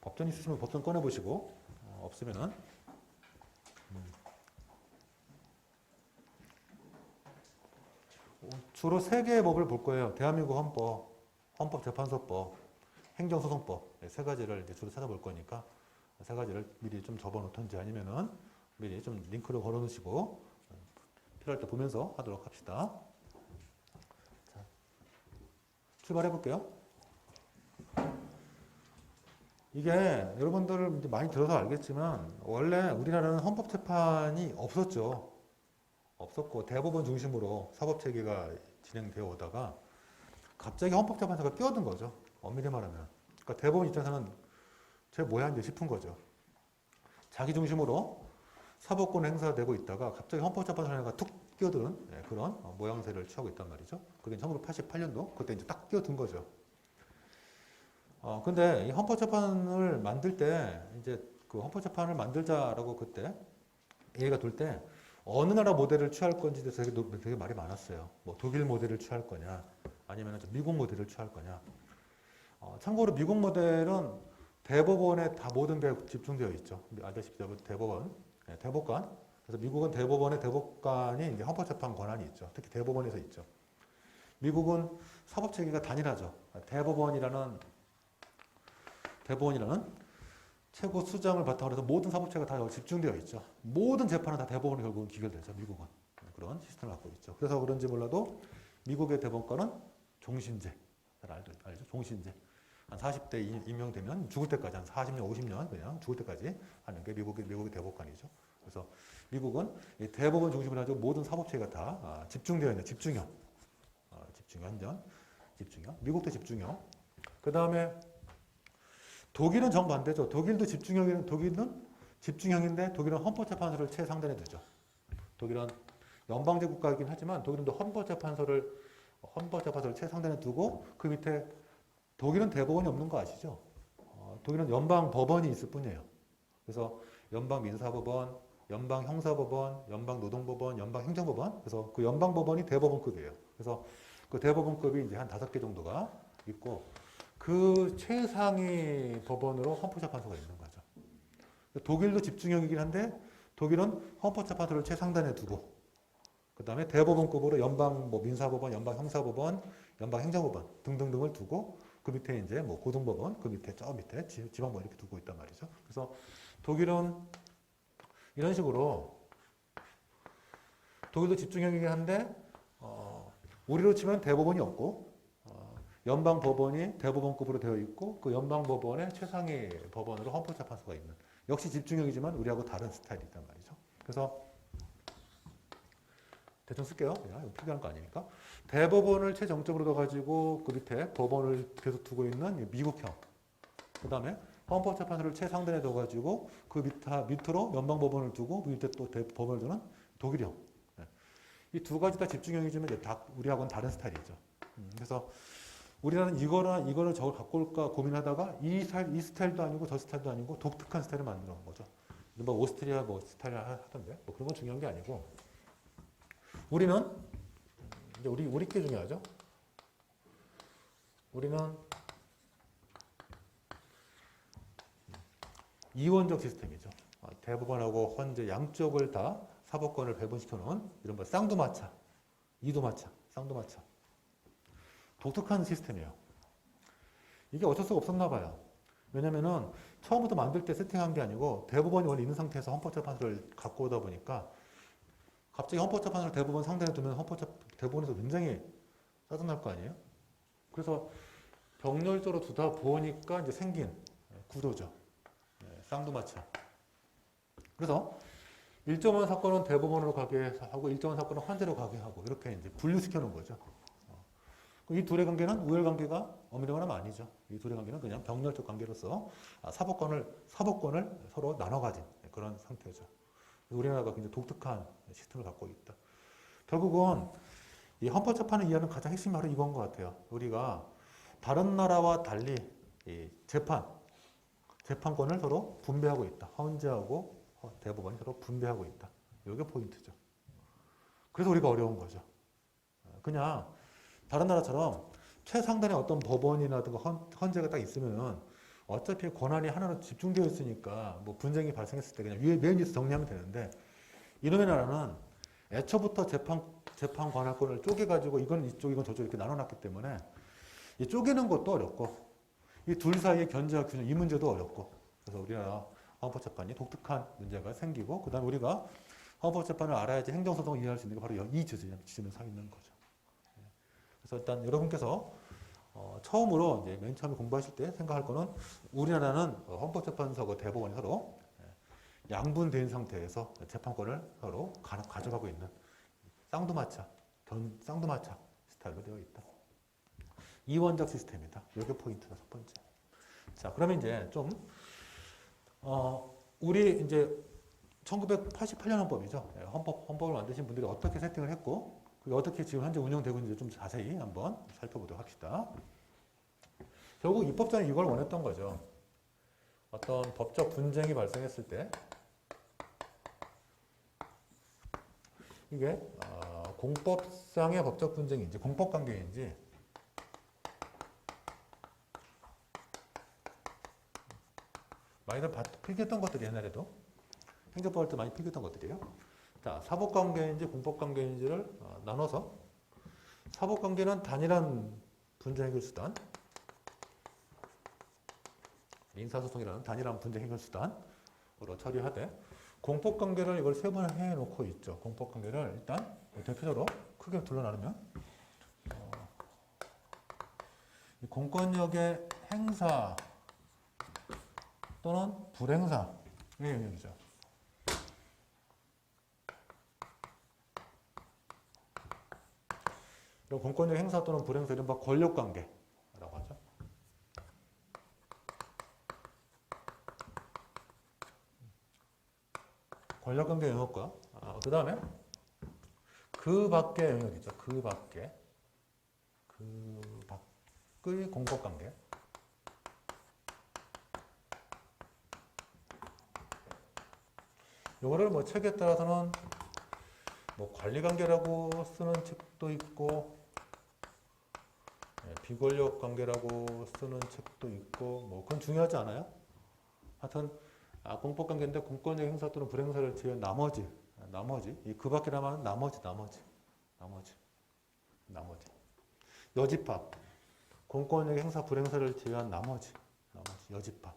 법전 있으시면 법전 꺼내보시고, 없으면은, 주로 세 개의 법을 볼 거예요. 대한민국 헌법, 헌법재판소법, 행정소송법. 네, 세 가지를 이제 주로 찾아볼 거니까, 세 가지를 미리 좀 적어 놓던지 아니면은 미리 좀 링크를 걸어 놓으시고, 필요할 때 보면서 하도록 합시다. 자, 출발해 볼게요. 이게 여러분들 이제 많이 들어서 알겠지만, 원래 우리나라는 헌법재판이 없었죠. 없었고, 대법원 중심으로 사법체계가 진행되어 오다가, 갑자기 헌법재판소가 끼어든 거죠. 엄밀히 말하면. 그러니까 대법원 입장에서는 쟤 뭐야 이제 싶은 거죠. 자기 중심으로 사법권 행사되고 있다가 갑자기 헌법재판소가 툭 끼어드는 그런 모양새를 취하고 있단 말이죠. 그게 1988년도 그때 이제 딱 끼어든 거죠. 근데 이 헌법재판을 만들 때 이제 그 헌법재판을 만들자라고 그때 얘기가 돌 때 어느 나라 모델을 취할 건지에 대해서 되게 말이 많았어요. 뭐 독일 모델을 취할 거냐, 아니면 미국 모델을 취할 거냐. 참고로 미국 모델은 대법원에 다 모든 게 집중되어 있죠. 알다시피 대법원, 대법관. 그래서 미국은 대법원의 대법관이 이제 헌법재판 권한이 있죠. 특히 대법원에서 있죠. 미국은 사법체계가 단일하죠. 대법원이라는 최고 수장을 바탕으로 해서 모든 사법체계가 다 집중되어 있죠. 모든 재판은 다 대법원이 결국은 기결되죠. 미국은. 그런 시스템을 갖고 있죠. 그래서 그런지 몰라도 미국의 대법관은 종신제. 잘 알죠? 종신제. 한 40대 임명되면 죽을 때까지 한 40년, 50년 그냥 죽을 때까지 하는 게 미국의 대법관이죠. 그래서 미국은 대법원 중심으로 해서 모든 사법체계가 다 집중되어 있는 집중형. 집중형. 미국도 집중형. 그 다음에 독일은 정반대죠. 독일은 집중형인데 독일은 헌법재판소를 최상단에 두죠. 독일은 연방제 국가이긴 하지만 독일은 또 헌법재판소를 최상단에 두고 그 밑에 독일은 대법원이 없는 거 아시죠? 독일은 연방 법원이 있을 뿐이에요. 그래서 연방 민사법원, 연방 형사법원, 연방 노동법원, 연방 행정법원. 그래서 그 연방 법원이 대법원급이에요. 그래서 그 대법원급이 이제 한 5개 정도가 있고 그 최상위 법원으로 헌법재판소가 있는 거죠. 독일도 집중형이긴 한데 독일은 헌법재판소를 최상단에 두고 그 다음에 대법원급으로 연방 뭐 민사법원, 연방 형사법원, 연방 행정법원 등등등을 두고 그 밑에 이제 뭐 고등법원, 그 밑에 저 밑에 지방법원 이렇게 두고 있단 말이죠. 그래서 독일은 이런 식으로 독일도 집중형이긴 한데 우리로 치면 대법원이 없고 연방 법원이 대법원급으로 되어 있고 그 연방 법원의 최상위 법원으로 헌법재판소가 있는 역시 집중형이지만 우리하고 다른 스타일이 있단 말이죠. 그래서 대충 쓸게요. 그냥 필요한 거 아니니까. 대법원을 최정점으로 둬가지고 그 밑에 법원을 계속 두고 있는 미국형. 그 다음에 헌법재판소를 최상단에 둬가지고 그 밑으로 연방법원을 두고 그 밑에 또 법원을 두는 독일형. 이 두 가지 다 집중형이지만 이제 다 우리하고는 다른 스타일이죠. 그래서 우리나라는 이거를 저걸 갖고 올까 고민하다가 이 스타일도 아니고 저 스타일도 아니고 독특한 스타일을 만들어 온 거죠. 뭐 오스트리아 뭐 스타일 하던데 뭐 그런 건 중요한 게 아니고 우리는 이제 우리 게 중요하죠. 우리는 이원적 시스템이죠. 대법원하고 헌재 양쪽을 다 사법권을 배분시켜 놓은 이런 쌍두마차, 이두마차, 쌍두마차. 독특한 시스템이에요. 이게 어쩔 수가 없었나 봐요. 왜냐면은 처음부터 만들 때 세팅한 게 아니고 대법원이 원래 있는 상태에서 헌법재판소를 갖고 오다 보니까 갑자기 헌법재판소를 대법원 상대에 두면 대법원에서 굉장히 짜증날 거 아니에요? 그래서 병렬적으로 두다 보니까 이제 생긴 구도죠. 쌍두마차. 그래서 일정한 사건은 대법원으로 가게 하고 일정한 사건은 헌재로 가게 하고 이렇게 이제 분류시켜 놓은 거죠. 이 둘의 관계는 우열관계가 엄밀히 말하면 아니죠. 이 둘의 관계는 그냥 병렬적 관계로서 사법권을 서로 나눠 가진 그런 상태죠. 우리나라가 굉장히 독특한 시스템을 갖고 있다. 결국은 이 헌법재판을 이해하는 가장 핵심이 바로 이건 것 같아요. 우리가 다른 나라와 달리 이 재판권을 서로 분배하고 있다. 헌재하고 대법원이 서로 분배하고 있다. 이게 포인트죠. 그래서 우리가 어려운 거죠. 그냥 다른 나라처럼 최상단에 어떤 법원이라든가 헌재가 딱 있으면 어차피 권한이 하나로 집중되어 있으니까 뭐 분쟁이 발생했을 때 그냥 위에 맨 위에서 정리하면 되는데 이놈의 나라는 애초부터 재판 관할권을 쪼개가지고 이건 이쪽 이건 저쪽 이렇게 나눠놨기 때문에 이 쪼개는 것도 어렵고 이 둘 사이의 견제와 균형 이 문제도 어렵고 그래서 우리나라 헌법재판이 독특한 문제가 생기고 그다음에 우리가 헌법재판을 알아야지 행정소송을 이해할 수 있는 게 바로 이 지점에 서 있는 거죠. 그래서 일단 여러분께서 처음으로 이제 맨 처음에 공부하실 때 생각할 거는 우리나라는 헌법재판소하고 대법원이 서로 양분된 상태에서 재판권을 서로 가져가고 있는 쌍두마차 스타일로 되어 있다. 이원적 시스템이다. 이게 포인트다. 첫 번째. 자, 그러면 이제 좀 우리 이제 1988년 헌법이죠. 헌법을 만드신 분들이 어떻게 세팅을 했고 그게 어떻게 지금 현재 운영되고 있는지 좀 자세히 한번 살펴보도록 합시다. 결국 입법자는 이걸 원했던 거죠. 어떤 법적 분쟁이 발생했을 때 이게 공법상의 법적 분쟁인지 공법관계인지 많이들 필기했던 것들이 옛날에도 행정법 할 때 많이 필기했던 것들이에요. 자, 사법관계인지 공법관계인지를 나눠서 사법관계는 단일한 분쟁 해결 수단 민사소송이라는 단일한 분쟁 해결 수단으로 처리하되 공법관계를 이걸 세분을 해놓고 있죠. 공법관계를 일단 대표적으로 크게 둘러나누면 이 공권력의 행사 또는 불행사의 영역이죠. 공권력 행사 또는 불행사 이른바 권력관계라고 하죠. 권력관계 영역과 그 다음에 그 밖의 영역이죠. 그 밖의 공법관계. 요거를 뭐 책에 따라서는 뭐 관리관계라고 쓰는 책도 있고 비권력 관계라고 쓰는 책도 있고 뭐 그건 중요하지 않아요. 하여튼 공법관계인데 공권력 행사 또는 불행사를 제외한 나머지 이 그 밖에 남은 나머지 여집합 공권력 행사 불행사를 제외한 나머지 여집합.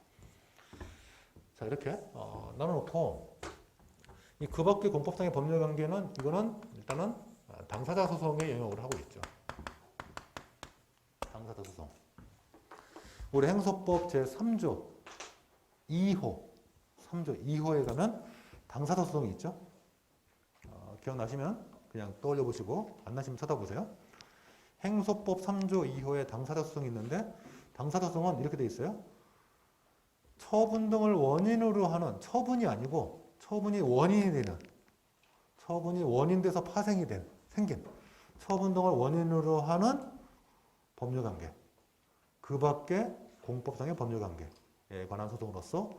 자, 이렇게 나눠놓고 이 그 밖의 공법상의 법률 관계는 이거는 일단은 당사자 소송의 영역으로 하고 있죠. 당사자 소송. 우리 행소법 제3조 2호에 가면 당사자 소송이 있죠. 기억나시면 그냥 떠올려 보시고 안 나시면 찾아보세요. 행소법 3조 2호에 당사자 소송이 있는데 당사자 소송은 이렇게 돼 있어요. 처분 등을 원인으로 하는 처분이 아니고 처분이 원인이 되는 처분이 원인돼서 파생이 생긴 처분 등을 원인으로 하는 법률관계 그 밖에 공법상의 법률관계에 관한 소송으로서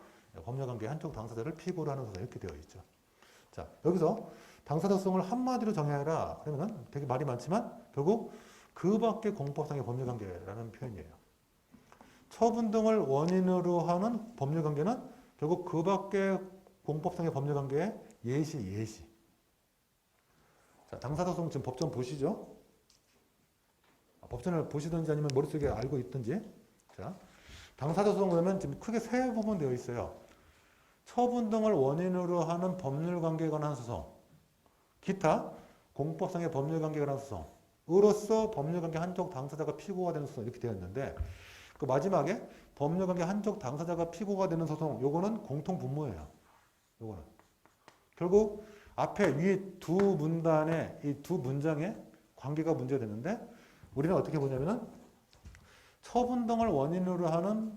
법률관계 한쪽 당사자를 피고로 하는 소송 이렇게 되어 있죠. 자, 여기서 당사자 소송을 한마디로 정의하라 그러면 되게 말이 많지만 결국 그 밖에 공법상의 법률관계라는 표현이에요. 처분 등을 원인으로 하는 법률관계는 결국 그 밖에 공법상의 법률관계의 예시. 자, 당사자소송 지금 법전 보시죠? 법전을 보시든지 아니면 머릿속에 알고 있든지. 자, 당사자소송 그러면 지금 크게 세 부분 되어 있어요. 처분 등을 원인으로 하는 법률관계에 관한 소송, 기타 공법상의 법률관계에 관한 소송으로서 법률관계 한쪽 당사자가 피고가 되는 소송 이렇게 되어 있는데 그 마지막에 법률관계 한쪽 당사자가 피고가 되는 소송 요거는 공통분모예요. 요거는 결국 앞에 위에 두 문단의 이 두 문장의 관계가 문제가 되는데 우리는 어떻게 보냐면은 처분 등을 원인으로 하는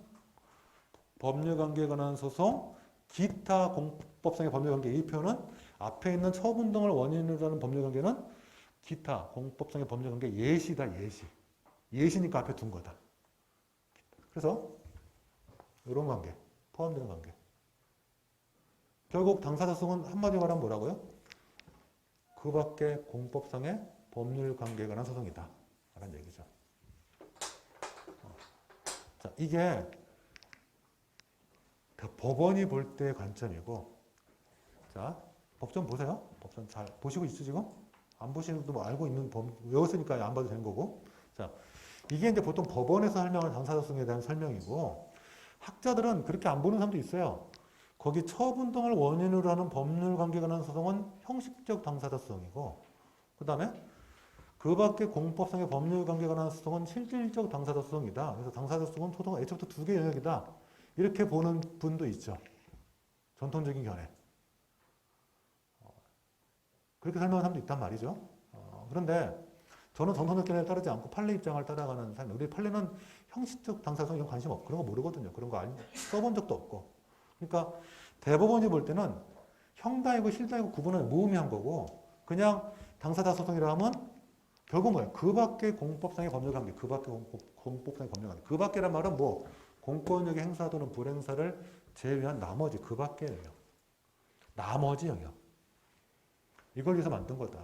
법률관계에 관한 소송, 기타 공법상의 법률관계 이 표현은 앞에 있는 처분 등을 원인으로 하는 법률관계는 기타 공법상의 법률관계 예시다. 예시니까 앞에 둔 거다. 그래서 이런 관계 포함되는 관계. 결국 당사자 소송은 한마디로 말하면 뭐라고요? 그 밖에 공법상의 법률관계에 관한 소송이다. 라는 얘기죠. 자, 이게 법원이 볼 때의 관점이고, 자, 법전 보세요. 법전 잘 보시고 있죠, 지금? 안 보시는 분도 뭐 알고 있는 외웠으니까 안 봐도 되는 거고. 자, 이게 이제 보통 법원에서 설명하는 당사자성에 대한 설명이고, 학자들은 그렇게 안 보는 사람도 있어요. 거기 처분등을 원인으로 하는 법률 관계에 관한 소송은 형식적 당사자성이고, 그 다음에 그 밖에 공법상의 법률 관계에 관한 소송은 실질적 당사자성이다. 그래서 당사자성은 소송은 애초부터 두 개의 영역이다. 이렇게 보는 분도 있죠. 전통적인 견해. 그렇게 설명하는 사람도 있단 말이죠. 그런데 저는 전통적 견해를 따르지 않고 판례 입장을 따라가는 사람. 우리 판례는 형식적 당사자성 이런 관심 없고 그런 거 모르거든요. 그런 거 써본 적도 없고. 그러니까 대법원이 볼 때는 형당이고 실당이고 구분은 무의미한 거고 그냥 당사자 소송이라 하면 결국 뭐예요? 그 밖에 공법상의 법률 관계, 그 밖에 공법상의 법률 관계. 그 밖에란 말은 뭐 공권력의 행사 또는 불행사를 제외한 나머지 그 밖의 영역. 나머지 영역. 이걸 위해서 만든 거다.